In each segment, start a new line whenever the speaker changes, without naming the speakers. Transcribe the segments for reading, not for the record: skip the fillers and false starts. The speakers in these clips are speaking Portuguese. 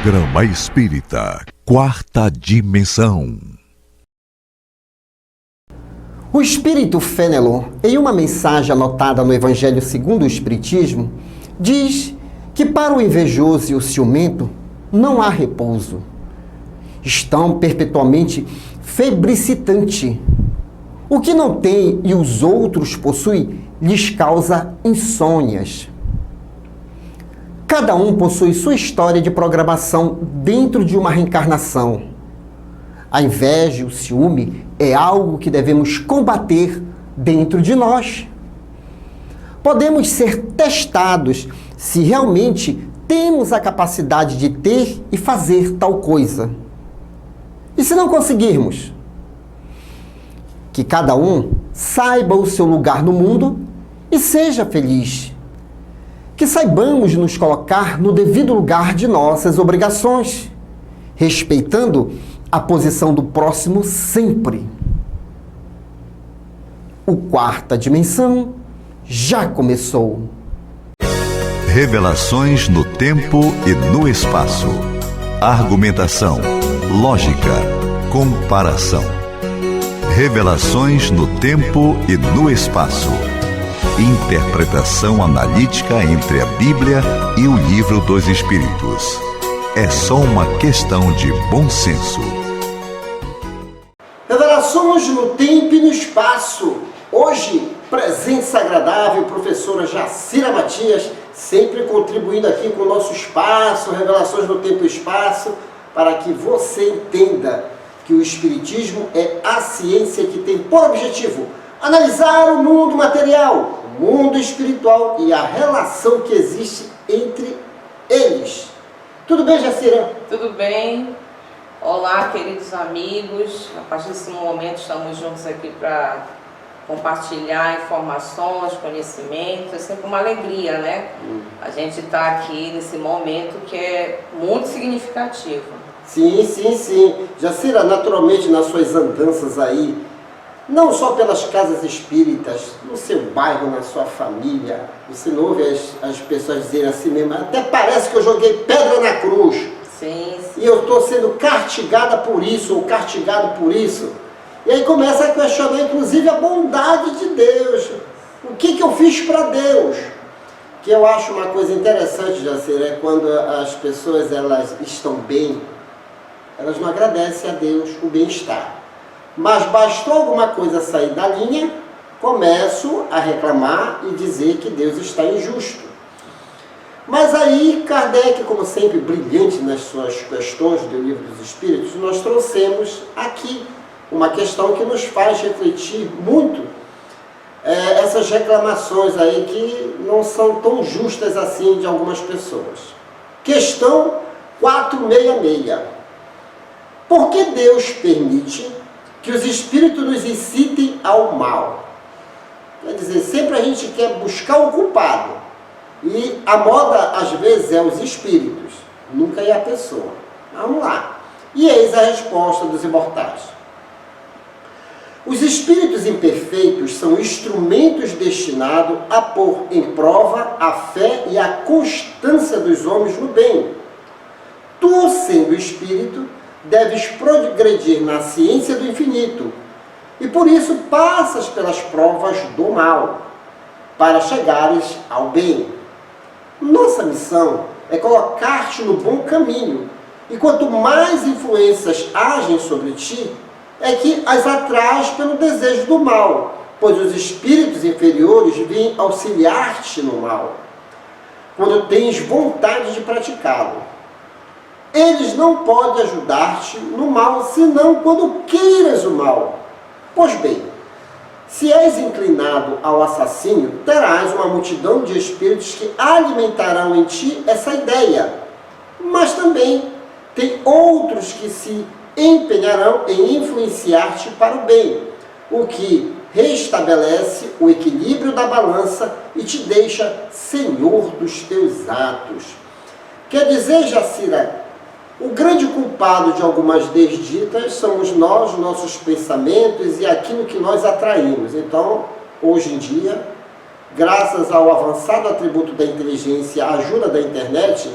Programa Espírita Quarta Dimensão.
O Espírito Fénelon, em uma mensagem anotada no Evangelho segundo o Espiritismo, diz que para o invejoso e o ciumento não há repouso. Estão perpetuamente febricitante. O que não tem e os outros possuem lhes causa insônias. Cada um possui sua história de programação dentro de uma reencarnação. A inveja e o ciúme é algo que devemos combater dentro de nós. Podemos ser testados se realmente temos a capacidade de ter e fazer tal coisa. E se não conseguirmos? Que cada um saiba o seu lugar no mundo e seja feliz. Que saibamos nos colocar no devido lugar de nossas obrigações, respeitando a posição do próximo sempre. O Quarta Dimensão já começou.
Revelações no tempo e no espaço. Argumentação, lógica, comparação. Revelações no tempo e no espaço. Interpretação analítica entre a Bíblia e o Livro dos Espíritos. É só uma questão de bom senso.
Revelações no tempo e no espaço. Hoje, presença agradável, professora Jacira Matias, sempre contribuindo aqui com o nosso espaço, Revelações no tempo e espaço, para que você entenda que o Espiritismo é a ciência que tem por objetivo analisar o mundo material, o mundo espiritual e a relação que existe entre eles. Tudo bem, Jacira?
Tudo bem. Olá, queridos amigos. A partir desse momento estamos juntos aqui para compartilhar informações, conhecimentos. É sempre uma alegria, né? A gente está aqui nesse momento que é muito significativo.
Sim. Jacira, naturalmente nas suas andanças aí, não só pelas casas espíritas, no seu bairro, na sua família, você não ouve as pessoas dizerem assim mesmo, até parece que eu joguei pedra na cruz.
Sim.
E eu estou sendo castigada por isso, ou castigado por isso. E aí começa a questionar, inclusive, a bondade de Deus. O que eu fiz para Deus? Que eu acho uma coisa interessante, Jacira, é quando as pessoas elas estão bem, elas não agradecem a Deus o bem-estar. Mas bastou alguma coisa sair da linha, começo a reclamar e dizer que Deus está injusto. Mas aí, Kardec, como sempre, brilhante nas suas questões do Livro dos Espíritos, nós trouxemos aqui uma questão que nos faz refletir muito essas reclamações aí que não são tão justas assim de algumas pessoas. Questão 466. Por que Deus permite que os espíritos nos incitem ao mal? Quer dizer, sempre a gente quer buscar o culpado. E a moda, às vezes, é os espíritos, nunca é a pessoa. Vamos lá. E eis a resposta dos imortais. Os espíritos imperfeitos são instrumentos destinados a pôr em prova a fé e a constância dos homens no bem. Tu, sendo espírito, deves progredir na ciência do infinito, e por isso passas pelas provas do mal, para chegares ao bem. Nossa missão é colocar-te no bom caminho, e quanto mais influências agem sobre ti, é que as atrais pelo desejo do mal, pois os espíritos inferiores vêm auxiliar-te no mal, quando tens vontade de praticá-lo. Eles não podem ajudar-te no mal, senão quando queiras o mal. Pois bem, se és inclinado ao assassínio, terás uma multidão de espíritos que alimentarão em ti essa ideia. Mas também tem outros que se empenharão em influenciar-te para o bem, o que restabelece o equilíbrio da balança e te deixa senhor dos teus atos. Quer dizer, Jacira, o grande culpado de algumas desditas somos nós, nossos pensamentos e aquilo que nós atraímos. Então, hoje em dia, graças ao avançado atributo da inteligência, a ajuda da internet,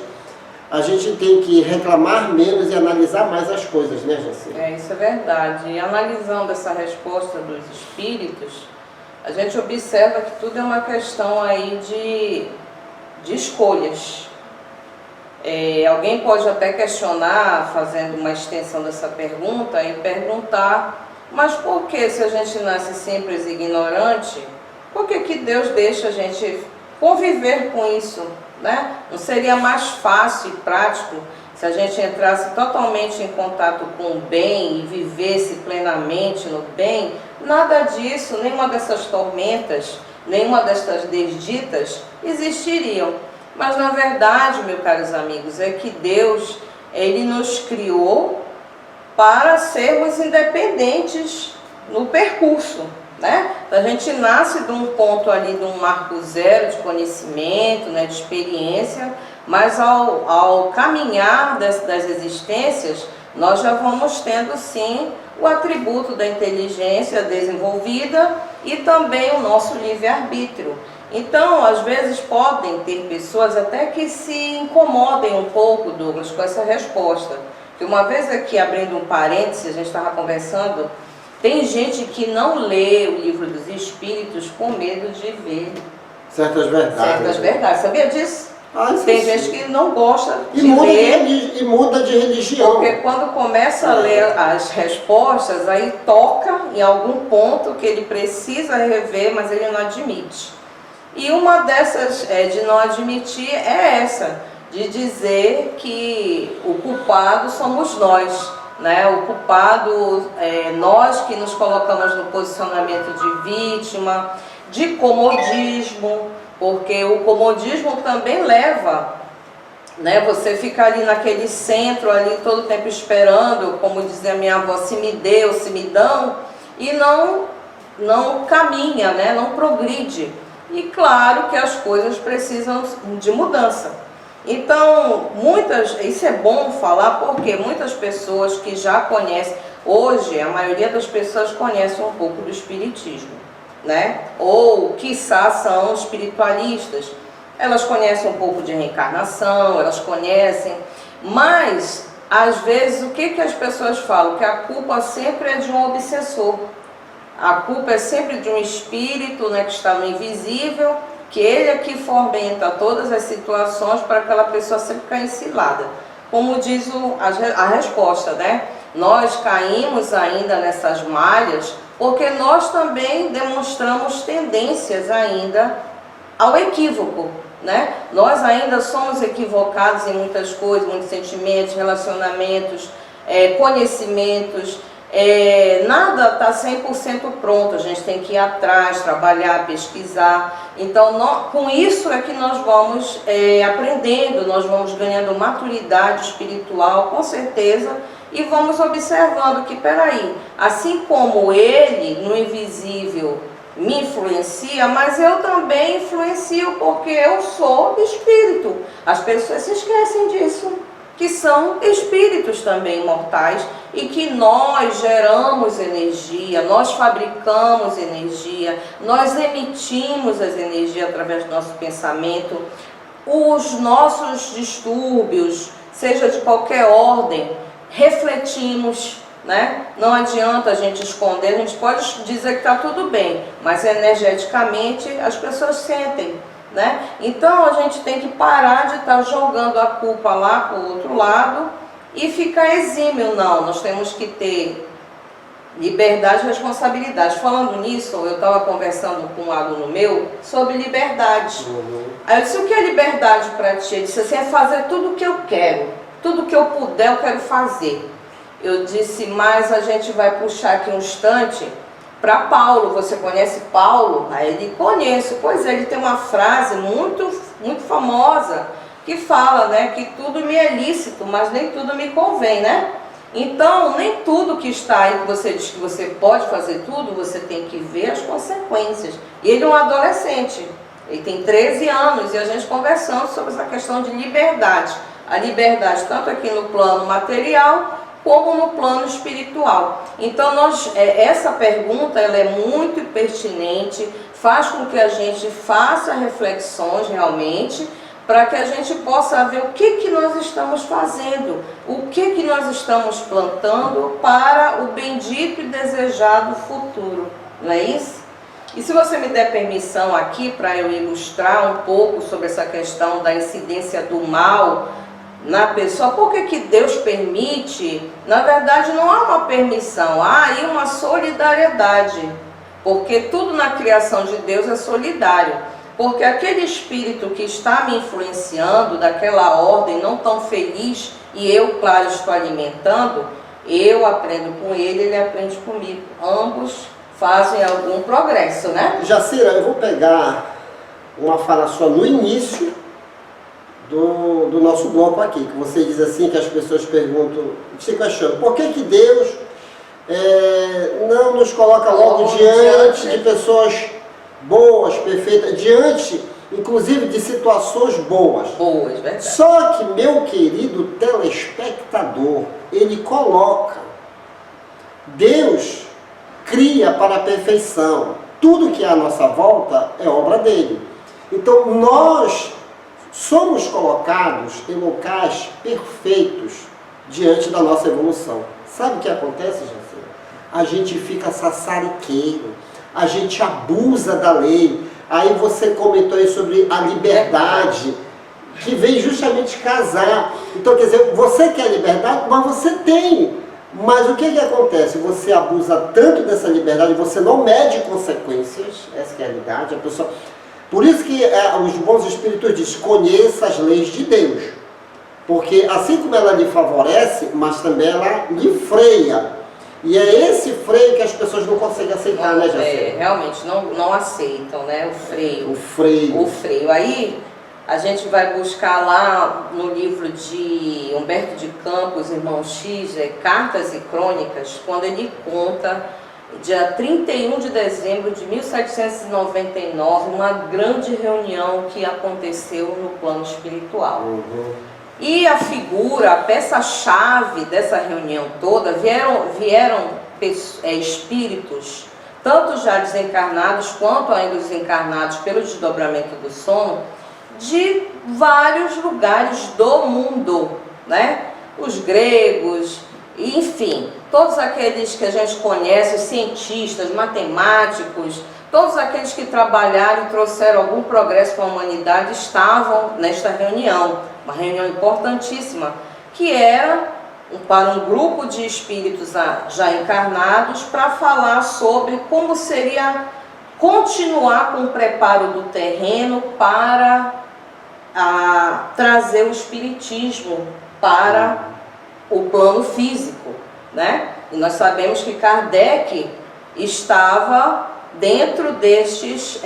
a gente tem que reclamar menos e analisar mais as coisas, né, Jaci?
Isso é verdade. E analisando essa resposta dos espíritos, a gente observa que tudo é uma questão aí de escolhas. Alguém pode até questionar, fazendo uma extensão dessa pergunta, e perguntar, mas por que, se a gente nasce simples e ignorante, por que Deus deixa a gente conviver com isso, né? Não seria mais fácil e prático se a gente entrasse totalmente em contato com o bem e vivesse plenamente no bem? Nada disso, nenhuma dessas tormentas, nenhuma dessas desditas existiriam. Mas na verdade, meus caros amigos, é que Deus, Ele nos criou para sermos independentes no percurso, né? A gente nasce de um ponto ali, de um marco zero de conhecimento, né, de experiência, mas ao caminhar das existências, nós já vamos tendo sim o atributo da inteligência desenvolvida e também o nosso livre-arbítrio. Então, às vezes podem ter pessoas até que se incomodem um pouco, Douglas, com essa resposta. Que uma vez aqui, abrindo um parênteses, a gente estava conversando, tem gente que não lê o livro dos Espíritos com medo de ver
certas verdades.
Sabia disso?
Tem
gente que não gosta de ler.
E muda de religião.
Porque quando começa a ler as respostas, aí toca em algum ponto que ele precisa rever, mas ele não admite. E uma dessas de não admitir é essa, de dizer que o culpado somos nós, né? O culpado é nós que nos colocamos no posicionamento de vítima, de comodismo, porque o comodismo também leva, né? Você fica ali naquele centro, ali todo o tempo esperando, como dizia minha avó, se me deu, se me dão, e não caminha, né? Não progride. E claro que as coisas precisam de mudança. Então, isso é bom falar porque muitas pessoas que já conhecem, hoje a maioria das pessoas conhece um pouco do espiritismo, né? Ou, quiçá, são espiritualistas. Elas conhecem um pouco de reencarnação, elas conhecem, mas às vezes o que as pessoas falam? Que a culpa sempre é de um obsessor. A culpa é sempre de um espírito, né, que está no invisível, que ele é que fomenta todas as situações para aquela pessoa sempre cair cilada. Como diz a resposta, né? Nós caímos ainda nessas malhas porque nós também demonstramos tendências ainda ao equívoco, né? Nós ainda somos equivocados em muitas coisas, muitos sentimentos, relacionamentos, conhecimentos. Nada está 100% pronto, a gente tem que ir atrás, trabalhar, pesquisar. Então, com isso é que nós vamos aprendendo, nós vamos ganhando maturidade espiritual, com certeza, e vamos observando que, peraí, assim como ele, no invisível, me influencia, mas eu também influencio, porque eu sou espírito. As pessoas se esquecem disso, que são espíritos também imortais e que nós geramos energia, nós fabricamos energia, nós emitimos as energias através do nosso pensamento. Os nossos distúrbios, seja de qualquer ordem, refletimos, né? Não adianta a gente esconder, a gente pode dizer que está tudo bem, mas energeticamente as pessoas sentem, né? Então a gente tem que parar de estar jogando a culpa lá para o outro lado e ficar exímio. Não, nós temos que ter liberdade e responsabilidade. Falando nisso, eu estava conversando com um aluno meu sobre liberdade. Aí eu disse: o que é liberdade para ti? Ele disse assim: é fazer tudo o que eu quero, tudo que eu puder eu quero fazer. Eu disse: mas a gente vai puxar aqui um instante para Paulo. Você conhece Paulo? Aí ele: conheço. Pois é, ele tem uma frase muito famosa que fala, né, que tudo me é lícito, mas nem tudo me convém, né? Então, nem tudo que está aí, que você diz que você pode fazer tudo, você tem que ver as consequências. E ele é um adolescente, ele tem 13 anos, e a gente conversando sobre essa questão de liberdade. A liberdade tanto aqui no plano material, como no plano espiritual. Então, essa pergunta ela é muito pertinente, faz com que a gente faça reflexões realmente, para que a gente possa ver o que nós estamos fazendo, o que nós estamos plantando para o bendito e desejado futuro, não é isso? E se você me der permissão aqui para eu ilustrar um pouco sobre essa questão da incidência do mal na pessoa, por que Deus permite? Na verdade não há uma permissão, há aí uma solidariedade, porque tudo na criação de Deus é solidário. Porque aquele espírito que está me influenciando, daquela ordem não tão feliz, e eu, claro, estou alimentando, eu aprendo com ele aprende comigo. Ambos fazem algum progresso, né?
Jacira, eu vou pegar uma fala sua no início do nosso bloco aqui, que você diz assim, que as pessoas perguntam, se questionam, por que Deus não nos coloca logo diante de pessoas boas, perfeitas, diante, inclusive, de situações boas.
Boas, verdade.
Só que, meu querido telespectador, ele coloca, Deus cria para a perfeição. Tudo que é à nossa volta é obra dele. Então, nós somos colocados em locais perfeitos diante da nossa evolução. Sabe o que acontece, Jacira? A gente fica sassariqueiro, a gente abusa da lei. Aí você comentou aí sobre a liberdade, que vem justamente casar. Então, quer dizer, você quer liberdade, mas você tem. Mas o que acontece? Você abusa tanto dessa liberdade, você não mede consequências, essa é a realidade. A pessoa... Por isso que os bons espíritos dizem, conheça as leis de Deus. Porque assim como ela lhe favorece, mas também ela lhe freia. E é esse freio que as pessoas não conseguem aceitar, né, Jacira?
Realmente, não aceitam, né? O freio.
O freio.
O freio. Aí, a gente vai buscar lá no livro de Humberto de Campos, Irmão X, Cartas e Crônicas, quando ele conta, dia 31 de dezembro de 1799, uma grande reunião que aconteceu no plano espiritual. E a figura, a peça-chave dessa reunião toda, vieram espíritos, tanto já desencarnados quanto ainda desencarnados pelo desdobramento do sono, de vários lugares do mundo, né? Os gregos, enfim, todos aqueles que a gente conhece, os cientistas, matemáticos, todos aqueles que trabalharam e trouxeram algum progresso para a humanidade estavam nesta reunião. Uma reunião importantíssima, que era para um grupo de espíritos já encarnados para falar sobre como seria continuar com o preparo do terreno para trazer o espiritismo para o plano físico, né? E nós sabemos que Kardec estava dentro destes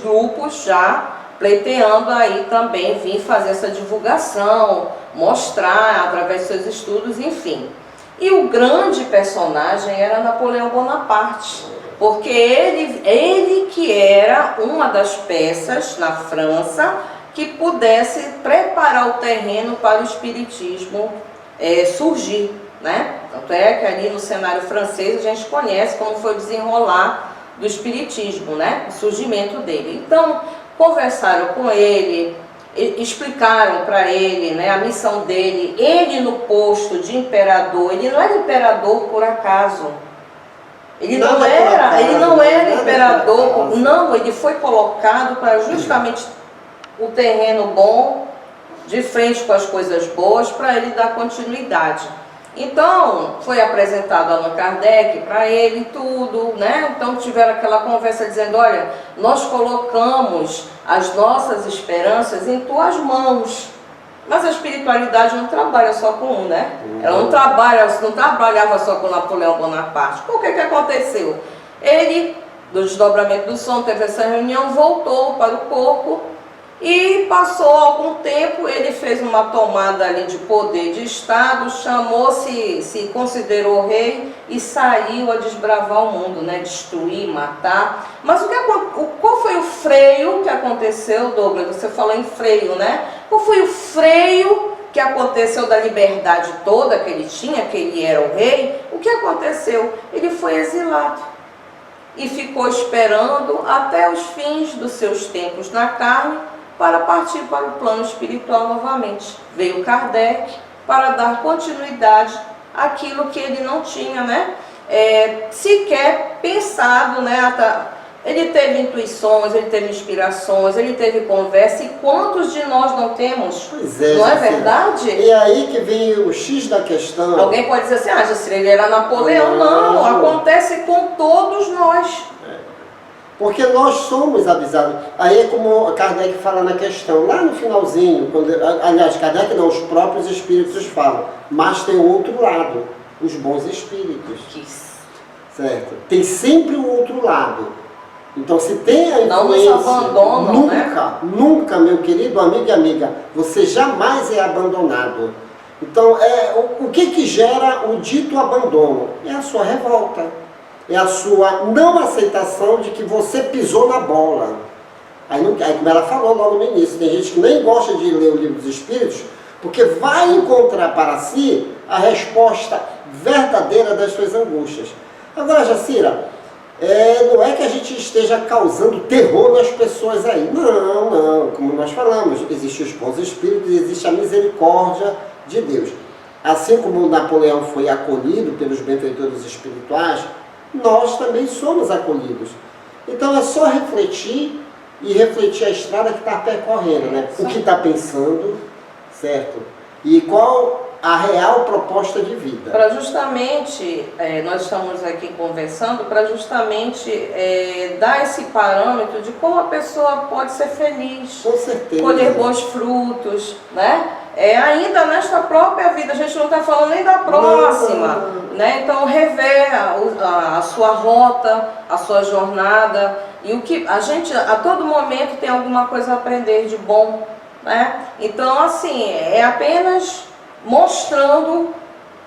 grupos já, pleiteando aí também vir fazer essa divulgação, mostrar através de seus estudos, enfim. E o grande personagem era Napoleão Bonaparte, porque ele que era uma das peças na França que pudesse preparar o terreno para o espiritismo surgir, né? Tanto é que ali no cenário francês a gente conhece como foi o desenrolar do espiritismo, né? O surgimento dele. Então, conversaram com ele, explicaram para ele, né, a missão dele. Ele no posto de imperador, ele não era imperador por acaso. Ele não era imperador, não, ele foi colocado para justamente o terreno bom, de frente com as coisas boas, para ele dar continuidade. Então, foi apresentado Allan Kardec para ele tudo, né? Então tiveram aquela conversa dizendo, olha, nós colocamos as nossas esperanças em tuas mãos. Mas a espiritualidade não trabalha só com um, né? Ela não trabalhava só com Napoleão Bonaparte. Por que aconteceu? Ele, do desdobramento do sono, teve essa reunião, voltou para o corpo. E passou algum tempo, ele fez uma tomada ali de poder de Estado, se considerou rei e saiu a desbravar o mundo, né? Destruir, matar. Mas qual foi o freio que aconteceu, Douglas? Você falou em freio, né? Qual foi o freio que aconteceu da liberdade toda que ele tinha, que ele era o rei? O que aconteceu? Ele foi exilado e ficou esperando até os fins dos seus tempos na carne, para partir para o plano espiritual novamente. Veio Kardec para dar continuidade àquilo que ele não tinha, né, sequer pensado, né. Ele teve intuições, ele teve inspirações, ele teve conversa, e quantos de nós não temos?
Pois é,
não é
Jacira.
verdade?
E aí que vem o X da questão.
Alguém pode dizer assim, Jacira, ele era Napoleão. Não, acontece com todos nós.
Porque nós somos avisados. Aí é como Kardec fala na questão, lá no finalzinho, aliás, Kardec não, os próprios espíritos falam, mas tem o outro lado, os bons espíritos. Certo? Tem sempre o outro lado. Então, se tem a influência,
não nos abandonam,
nunca, meu querido amigo e amiga, você jamais é abandonado. Então, o que gera o dito abandono? É a sua revolta, é a sua não aceitação de que você pisou na bola. Aí, como ela falou logo no início, tem gente que nem gosta de ler o Livro dos Espíritos, porque vai encontrar para si a resposta verdadeira das suas angústias. Agora, Jacira, não é que a gente esteja causando terror nas pessoas aí. Não. Como nós falamos, existem os bons espíritos e existe a misericórdia de Deus. Assim como Napoleão foi acolhido pelos benfeitores espirituais, nós também somos acolhidos. Então é só refletir e refletir a estrada que está percorrendo, né? O que está pensando, certo? E qual a real proposta de vida.
Para justamente, nós estamos aqui conversando, para justamente dar esse parâmetro de como a pessoa pode ser feliz,
com certeza,
colher bons frutos, né? Ainda nesta própria vida, a gente não está falando nem da próxima, né? Então rever a sua rota, a sua jornada, e o que a gente a todo momento tem alguma coisa a aprender de bom, né? Então assim, é apenas mostrando,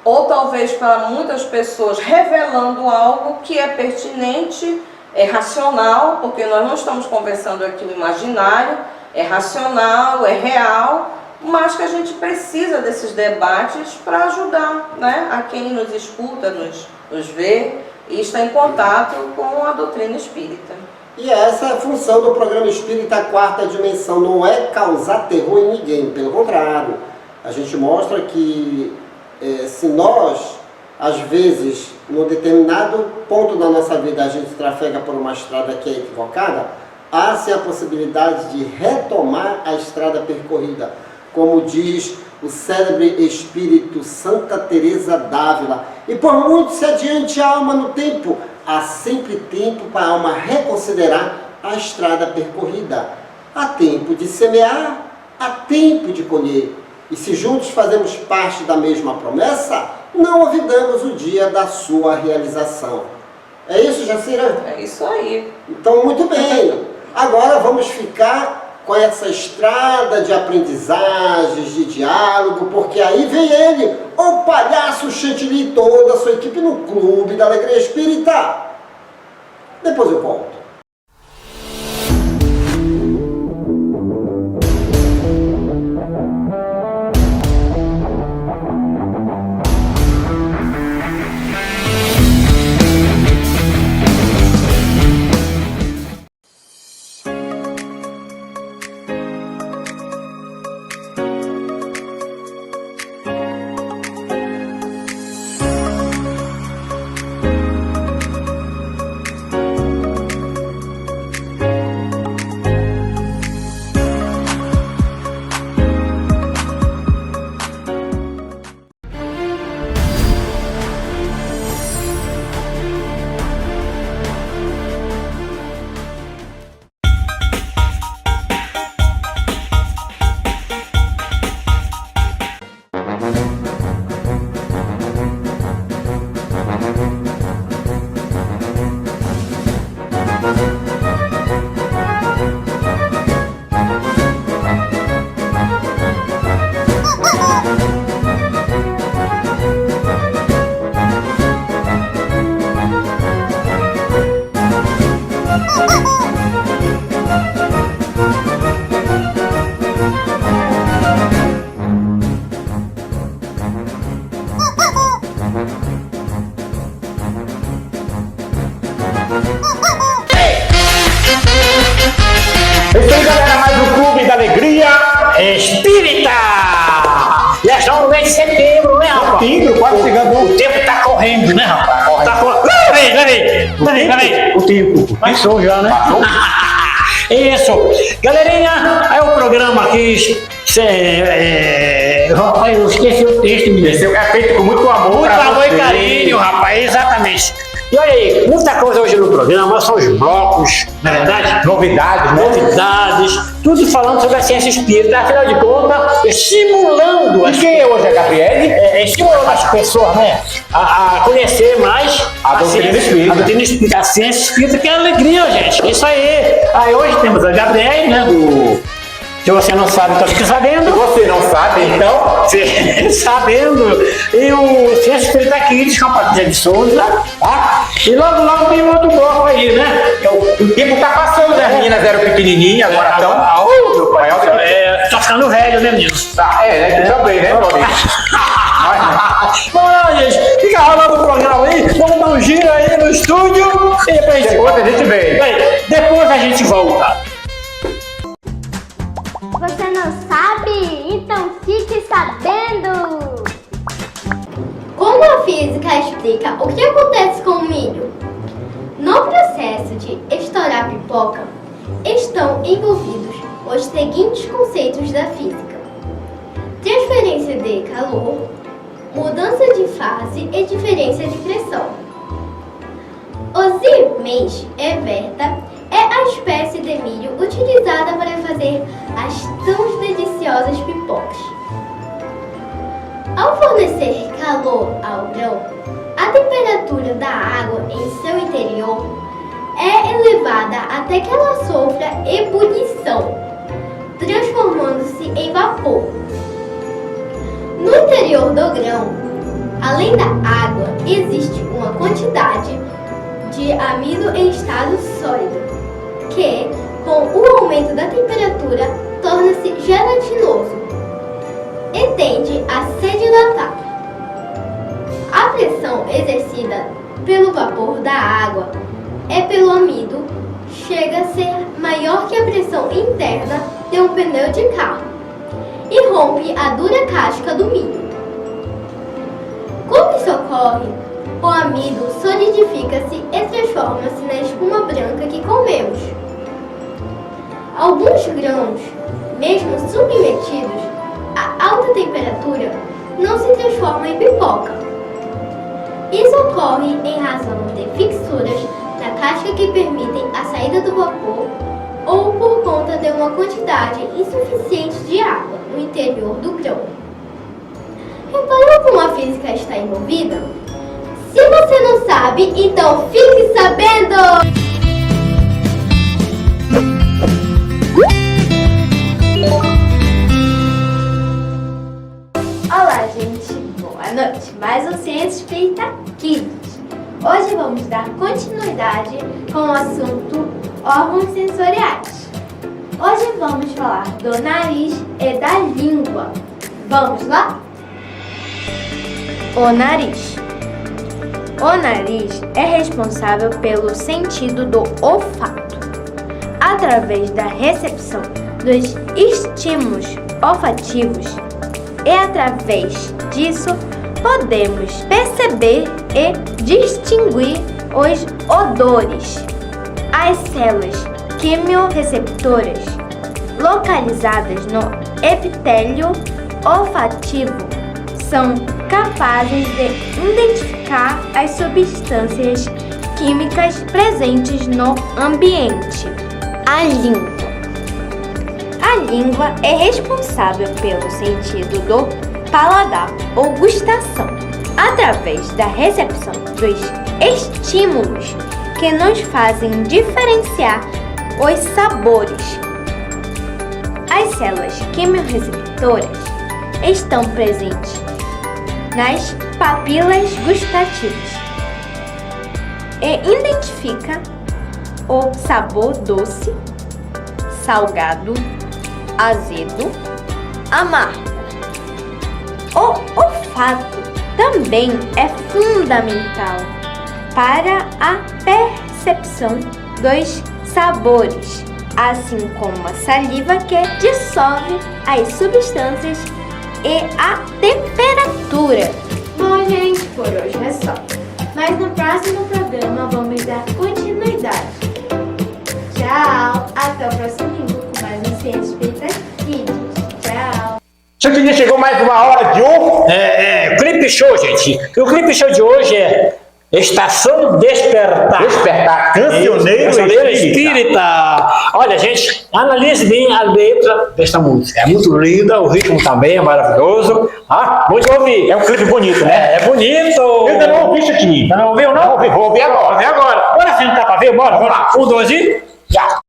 ou talvez para muitas pessoas revelando algo que é pertinente, é racional, porque nós não estamos conversando aqui o imaginário, é racional, é real, mas que a gente precisa desses debates para ajudar, né, a quem nos escuta, nos vê e está em contato com a doutrina espírita.
E essa é a função do programa Espírita Quarta Dimensão, não é causar terror em ninguém, pelo contrário. A gente mostra que se nós, às vezes, num determinado ponto da nossa vida, a gente trafega por uma estrada que é equivocada, há sim a possibilidade de retomar a estrada percorrida. Como diz o célebre espírito Santa Teresa d'Ávila, e por muito se adiante a alma no tempo, há sempre tempo para a alma reconsiderar a estrada percorrida. Há tempo de semear, há tempo de colher. E se juntos fazemos parte da mesma promessa, não olvidamos o dia da sua realização. É isso, Jacira?
É isso aí.
Então, muito bem. Agora vamos ficar com essa estrada de aprendizagens, de diálogo, porque aí vem ele, o palhaço Chantilly e toda a sua equipe no Clube da Alegria Espírita. Depois eu volto.
Espírita! Já estamos no mês de setembro, né, rapaz?
Setembro, quase chegando.
O tempo tá correndo, né, rapaz? Tá correndo. Lá vem.
O tempo.
Passou já, né? Isso. Galerinha, aí o programa aqui. Rapaz, eu esqueci o texto, menino.
Esse é feito com muito amor.
Muito amor e carinho, rapaz, exatamente. E olha aí, muita coisa hoje no programa, são os blocos, na verdade,
Novidades, né?
novidades, tudo falando sobre a ciência espírita, afinal de contas, estimulando
E quem é hoje a Gabriele?
estimulando as pessoas, né, a conhecer mais
A doutrina espírita.
A doutrina espírita, a ciência espírita, que é alegria, gente. Isso aí. Aí hoje temos a Gabriele, né, se você não sabe, então fique sabendo.
Se você não sabe, então...
Sabendo. E o Ciência Espírita Kids, com a Patrícia de Souza, tá? E logo tem outro bloco aí, né?
O tempo tá passando, né? As meninas eram pequenininhas, agora estão... Meu pai,
Tá ficando velho, né, menino?
tá, né? Tu também, né, meu amigo?
Vamos lá, gente. Fica rolando o programa aí. Vamos dar um giro aí no estúdio. E depois
Depois a gente vem.
Depois a gente volta.
Você não sabe? Então fique sabendo! Como a física explica o que acontece com o milho? No processo de estourar pipoca, estão envolvidos os seguintes conceitos da física: transferência de calor, mudança de fase e diferença de pressão. O zimeis everta é a espécie de milho utilizada para fazer as tão deliciosas pipocas. Ao fornecer calor ao grão, a temperatura da água em seu interior é elevada até que ela sofra ebulição, transformando-se em vapor. No interior do grão, além da água, existe uma quantidade de amido em estado sólido, que, com o aumento da temperatura, torna-se gelatinoso e tende a se dilatar. A pressão exercida pelo vapor da água e pelo amido chega a ser maior que a pressão interna de um pneu de carro e rompe a dura casca do milho. Como isso ocorre, o amido solidifica-se e transforma-se na espuma branca que comemos. Alguns grãos, mesmo submetidos a alta temperatura, não se transformam em pipoca. Isso ocorre em razão de fixuras na casca que permitem a saída do vapor ou por conta de uma quantidade insuficiente de água no interior do grão. Reparou como a física está envolvida? Se você não sabe, então fique sabendo! Olá, gente! Boa noite! Mais um Ciência Espírita Kids. Hoje vamos dar continuidade com o assunto órgãos sensoriais. Hoje vamos falar do nariz e da língua. Vamos lá? O nariz. O nariz é responsável pelo sentido do olfato. Através da recepção dos estímulos olfativos e através disso podemos perceber e distinguir os odores. As células quimiorreceptoras localizadas no epitélio olfativo são capazes de identificar as substâncias químicas presentes no ambiente. A língua. A língua é responsável pelo sentido do paladar ou gustação, através da recepção dos estímulos que nos fazem diferenciar os sabores. As células quimiorreceptoras estão presentes nas papilas gustativas e identifica o sabor doce, salgado, azedo, amargo. O olfato também é fundamental para a percepção dos sabores. assim como a saliva que dissolve as substâncias e a temperatura. Bom, gente, por hoje é só. Mas no próximo programa vamos dar continuidade. Tchau! Até o próximo domingo com mais um Ciência Espírita Kids. Tchau!
Gente, chegou mais uma hora de um Clipe Show, gente. O Clipe Show de hoje é Estação Despertar.
Despertar, cancioneiro
espírita. Olha, gente, analise bem a letra desta música. É muito linda, o ritmo também é maravilhoso. Vamos ouvir.
É um clipe bonito, né?
É bonito.
Eu ainda não ouvi isso aqui.
Não ouviu, não?
Vou ouvir agora.
Vou ouvir agora. Bora sentar pra ver, bora. Vamos lá. 1, 2 e já.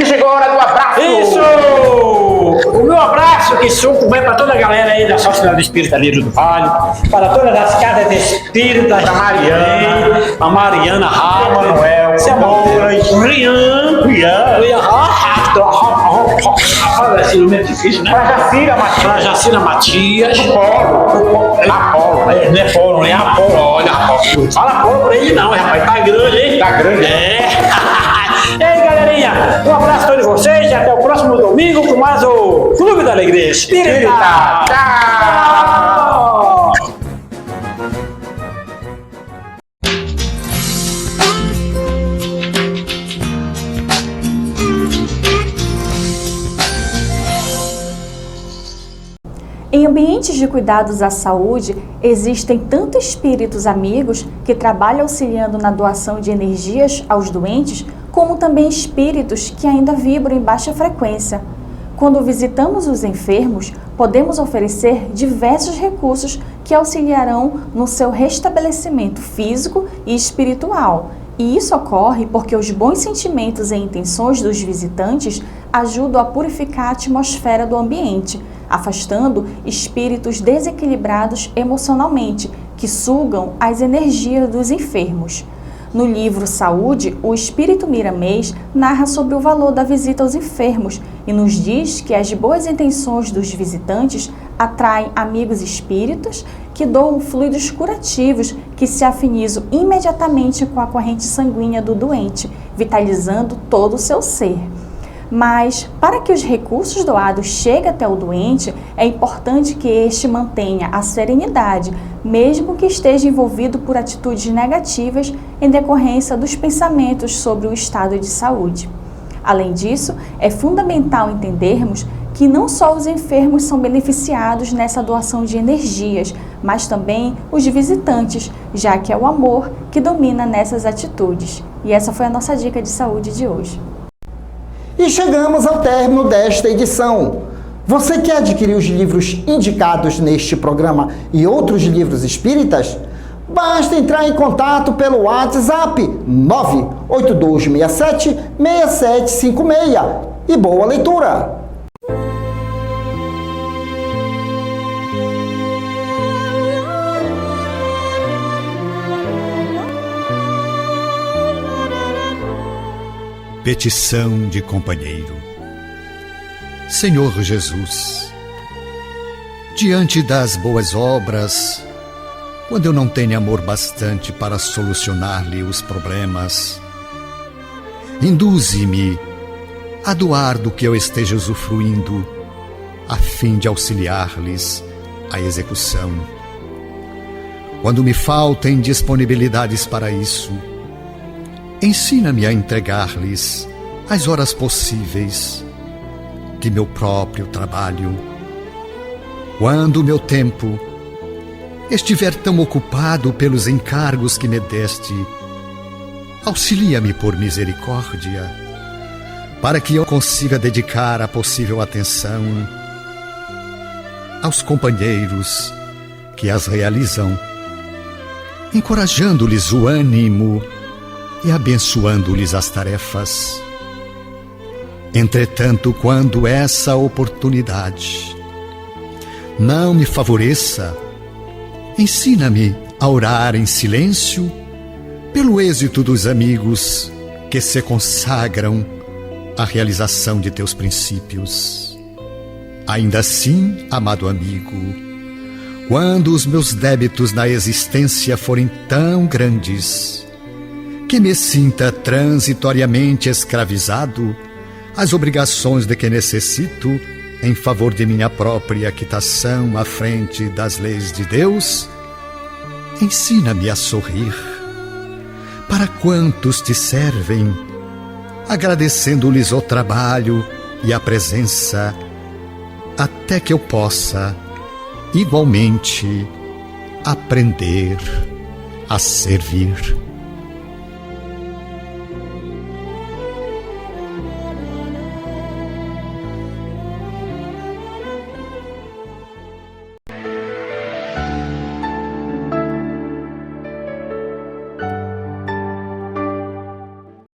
Chegou a hora do abraço!
Isso! O meu abraço e suco vai para toda a galera aí da Sociedade Espírita Livre do Vale, para todas as casas espíritas,
a Mariana,
a Mariana,
Manuel,
Douglas, Rian, esse nome é difícil, né?
Para
Jacira Matias,
Apolo,
não é Polo, é Apolo, olha, Apolo. Fala Apolo pra ele não, rapaz, tá grande, hein?
Tá grande.
E aí, galerinha, um abraço a todos vocês e até o próximo domingo com mais o Clube da Alegria Espírita. Tchau!
Em ambientes de cuidados à saúde, existem tanto espíritos amigos que trabalham auxiliando na doação de energias aos doentes, como também espíritos que ainda vibram em baixa frequência. Quando visitamos os enfermos, podemos oferecer diversos recursos que auxiliarão no seu restabelecimento físico e espiritual. E isso ocorre porque os bons sentimentos e intenções dos visitantes ajudam a purificar a atmosfera do ambiente, afastando espíritos desequilibrados emocionalmente, que sugam as energias dos enfermos. No livro Saúde, o espírito Miramês narra sobre o valor da visita aos enfermos e nos diz que as boas intenções dos visitantes atraem amigos espíritos que doam fluidos curativos que se afinizam imediatamente com a corrente sanguínea do doente, vitalizando todo o seu ser. Mas, para que os recursos doados cheguem até o doente, é importante que este mantenha a serenidade, mesmo que esteja envolvido por atitudes negativas em decorrência dos pensamentos sobre o estado de saúde. Além disso, é fundamental entendermos que não só os enfermos são beneficiados nessa doação de energias, mas também os visitantes, já que é o amor que domina nessas atitudes. E essa foi a nossa dica de saúde de hoje.
E chegamos ao término desta edição. Você quer adquirir os livros indicados neste programa e outros livros espíritas? Basta entrar em contato pelo WhatsApp 98267-6756. E boa leitura!
Petição de companheiro. Senhor Jesus, diante das boas obras, quando eu não tenho amor bastante para solucionar-lhe os problemas, induze-me a doar do que eu esteja usufruindo, a fim de auxiliar-lhes a execução. Quando me faltem disponibilidades para isso, ensina-me a entregar-lhes as horas possíveis de meu próprio trabalho. Quando o meu tempo estiver tão ocupado pelos encargos que me deste, auxilia-me por misericórdia, para que eu consiga dedicar a possível atenção aos companheiros que as realizam, encorajando-lhes o ânimo e abençoando-lhes as tarefas. Entretanto, quando essa oportunidade não me favoreça, ensina-me a orar em silêncio pelo êxito dos amigos que se consagram à realização de teus princípios. Ainda assim, amado amigo, quando os meus débitos na existência forem tão grandes que me sinta transitoriamente escravizado às obrigações de que necessito em favor de minha própria quitação à frente das leis de Deus, ensina-me a sorrir para quantos te servem, agradecendo-lhes o trabalho e a presença, até que eu possa, igualmente, aprender a servir.